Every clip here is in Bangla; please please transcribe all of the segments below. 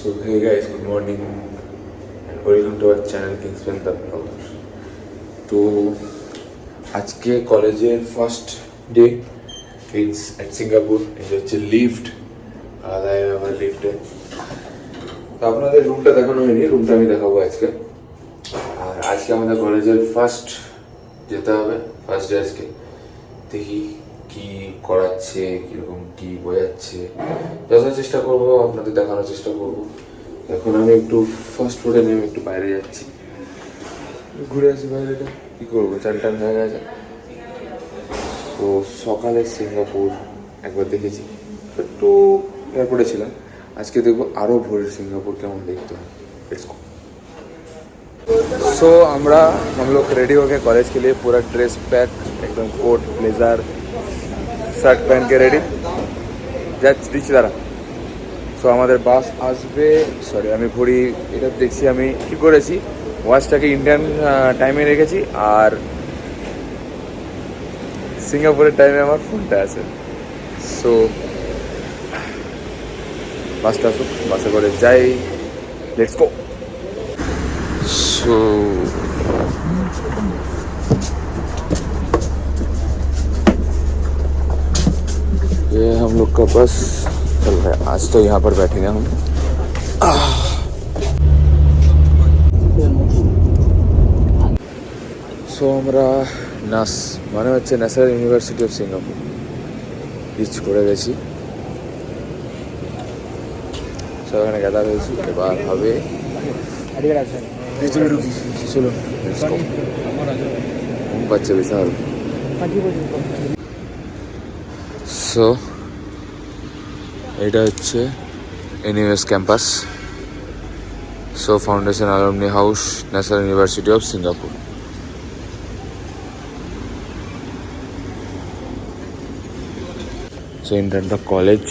So hey guys, good morning and welcome to our channel Kingsman the Vlogger. তো আজকে কলেজের first day, it's at Singapore. এটা হচ্ছে লিফট, আলাদা আমার লিফটে। তো আপনাদের রুমটা দেখানো হয়নি, রুমটা আমি দেখাবো আজকে। আর আজকে আমাদের কলেজের ফার্স্ট যেতে হবে, ফার্স্ট ডে আজকে। দেখি কি করাচ্ছে, কীরকম কি বোঝাচ্ছে, যতটা চেষ্টা করবো আপনাদের দেখানোর চেষ্টা করবো। এখন আমি একটু ফার্স্ট ফ্লোরে নেমে একটু বাইরে যাচ্ছি, ঘুরে আসি বাইরেটা। কী করবো, চান টান হয়ে গেছে। তো সকালে সিঙ্গাপুর একবার দেখেছি, একটু এয়ারপোর্টে ছিলাম। আজকে দেখবো আরও ভোরের সিঙ্গাপুর কেমন দেখতে হয়। Let's go. सो हम लोग रेडी हो गए कॉलेज के लिए, पूरा ड्रेस पैक, एकदम कोट ब्लेजर শার্ট প্যান্ট কে রেডি দিচ্ছি দাঁড়া। সো আমাদের বাস আসবে, সরি আমি ঘড়ি এটা দেখছি, আমি কী করেছি ওয়াচটাকে ইন্ডিয়ান টাইমে রেখেছি আর সিঙ্গাপুরের টাইমে আমার ফোনটা আছে। সো বাসটা আসুক, বাসে করে যাই, লেটস গো। সো ये हम लोग का बस चल रहा है। आज तो यहाँ पर बैठेंगे हम। सो আমরা নাস মানে হচ্ছে national university of Singapore reach করে গেছি। সো এখানে গ্যাদার হয়েছি, এবার হবে ভিতরে ঢুকি। চলো ঘুম পাচ্ছে বিশাল। সো এটা হচ্ছে NUS campus, so foundation alumni house, national university of Singapore. So enter the college.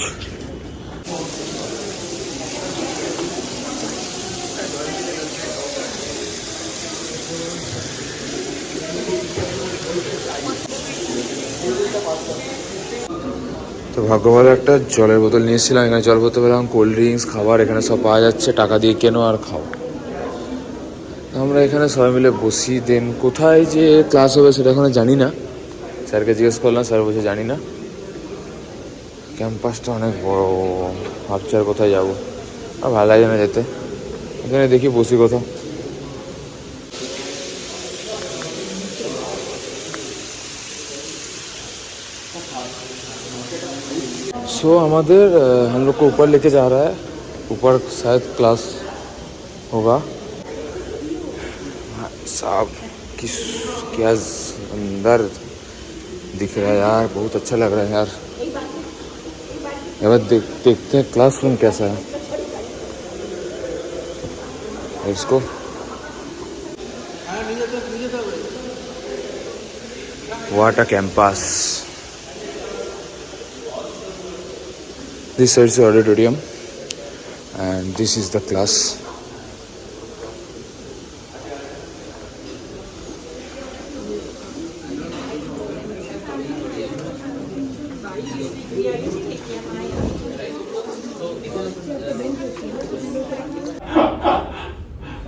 তো ভাগ্য ভালো একটা জলের বোতল নিয়ে এসেছিলাম, এখানে জল বোতল পেলাম, কোল্ড ড্রিঙ্কস, খাবার এখানে সব পাওয়া যাচ্ছে, টাকা দিয়ে কেনো আর খাও। আমরা এখানে সবাই মিলে বসি। দেন কোথায় যে ক্লাস হবে সেটা এখনো জানি না, স্যারকে জিজ্ঞেস করলাম, স্যার বলছে জানি না। ক্যাম্পাসটা অনেক বড়, ভাবছি আর কোথায় যাবো, আর ভালো লাগে না যেতে। এখানে দেখি বসি কোথাও। सो हमारे हम लोग को ऊपर लेके जा रहा है, ऊपर शायद क्लास होगा। साहब किस क्या अंदर दिख रहा है यार, बहुत अच्छा लग रहा है यार। एक देखते हैं क्लासरूम कैसा है। इसको what a campus. This is the auditorium and this is the class.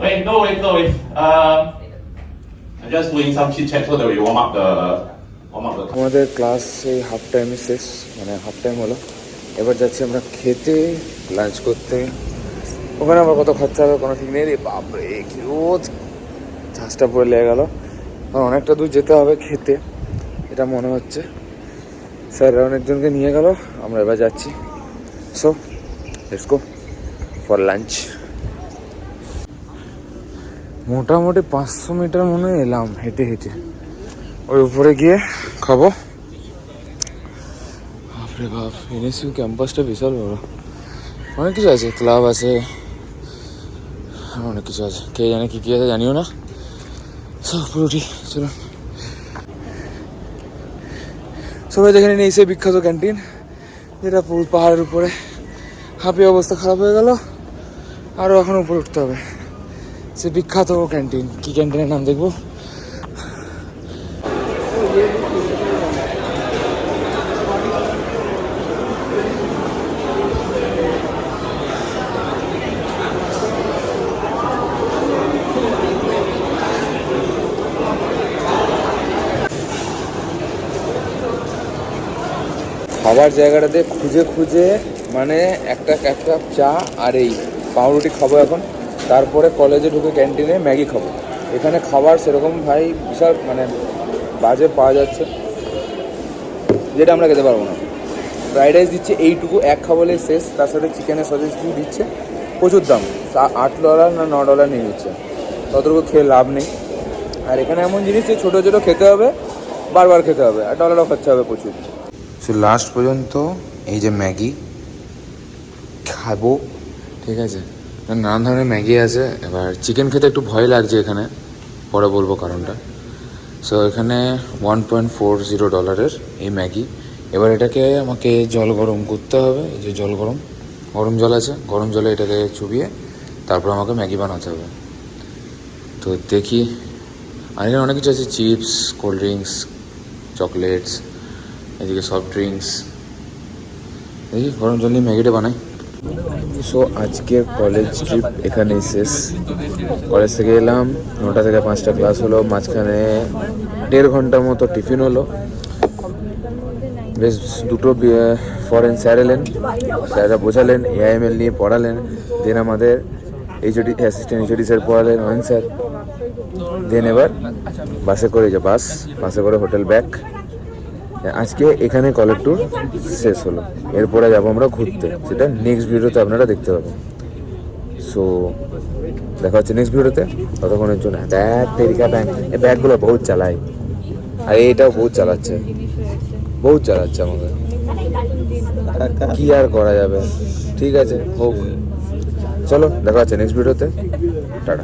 Wait, no wait. I'm just doing some chit chat so that we warm up the. আমাদের ক্লাস এই হাফ টাইমে শেষ, মানে হাফ টাইম হলো। এবার যাচ্ছি আমরা খেতে, লাঞ্চ করতে। ওখানে আমার কত খরচা হবে কোনো ঠিক নেই রে বাপরে, কি রোজ ঝাঁসটা পরে লেগে গেল। আমার অনেকটা দূর যেতে হবে খেতে, এটা মনে হচ্ছে। স্যার অনেকজনকে নিয়ে গেল, আমরা এবার যাচ্ছি। So let's go for lunch. মোটামুটি 500 মিটার মনে হয় এলাম হেঁটে হেঁটে, ওই উপরে গিয়ে খাবো। বাপরে বাপ, এনএসইউ ক্যাম্পাসটা বিশাল বড়, অনেক কিছু আছে, ক্লাব আছে, অনেক কিছু আছে, কে জানে কী কী আছে জানিও না। সব পুরোটি চলো সবাই দেখে নিন। এই সেই বিখ্যাত ক্যান্টিন, যেটা পাহাড়ের উপরে। হাঁপিয়ে অবস্থা খারাপ হয়ে গেল, আরও এখন উপরে উঠতে হবে। সে বিখ্যাত ক্যান্টিন, কী ক্যান্টিনের নাম দেখবো। খাবার জায়গাটাতে খুঁজে খুঁজে মানে একটা এক কাপ চা আর এই পাউরুটি খাবো এখন, তারপরে কলেজে ঢুকে ক্যান্টিনে ম্যাগি খাবো। এখানে খাবার সেরকম ভাই বিশাল মানে বাজে পাওয়া যাচ্ছে, যেটা আমরা খেতে পারবো না। ফ্রাইড রাইস দিচ্ছে এইটুকু, এক খাবলে শেষ, তার সাথে চিকেনের সসেজ দিয়ে দিচ্ছে, প্রচুর দাম, $8 না $9 নিয়ে নিচ্ছে, ততটুকু খেয়ে লাভ নেই। আর এখানে এমন জিনিস যে ছোটো ছোটো খেতে হবে, বারবার খেতে হবে, আর $1 খরচা হবে প্রচুর। সো লাস্ট পর্যন্ত এই যে ম্যাগি খাবো, ঠিক আছে। নানান ধরনের ম্যাগি আছে। এবার চিকেন খেতে একটু ভয় লাগছে এখানে, পরে বলবো কারণটা। সো এখানে $1.40 এই ম্যাগি। এবার এটাকে আমাকে জল গরম করতে হবে, এই যে জল গরম জল আছে, গরম জলে এটাকে চুবিয়ে তারপর আমাকে ম্যাগি বানাতে হবে। তো দেখি, আর এখানে অনেক কিছু আছে, চিপস, কোল্ড ড্রিঙ্কস, চকলেটস, এদিকে সফট ড্রিঙ্কস। দেখি গরম জল নিয়ে ম্যাগিটা বানাই। সো আজকের কলেজ ট্রিপ এখানেই শেষ। কলেজ থেকে এলাম, 9টা থেকে 5টা ক্লাস হলো, মাঝখানে 1.5 ঘন্টার মতো টিফিন হলো। বেশ দুটো ফরেন স্যার এলেন, স্যাররা বোঝালেন, AIML নিয়ে পড়ালেন। দেন আমাদের HOD অ্যাসিস্ট্যান্ট HOD স্যার পড়ালেন, অয়ন স্যার। দেন এবার বাসে করে বাসে করে হোটেল ব্যাক। আজকে এখানে কলেজ ট্যুর শেষ হলো। এরপরে যাবো আমরা ঘুরতে, সেটা নেক্সট ভিডিওতে আপনারা দেখতে পাবেন। সো দেখা হচ্ছে নেক্সট ভিডিওতে, ততক্ষণের জন্য এই ব্যাগগুলো বহুত চালায়, আর এইটাও বহুত চালাচ্ছে আমাকে, কি আর করা যাবে। ঠিক আছে, হোক, চলো দেখা হচ্ছে নেক্সট ভিডিওতে, টাটা।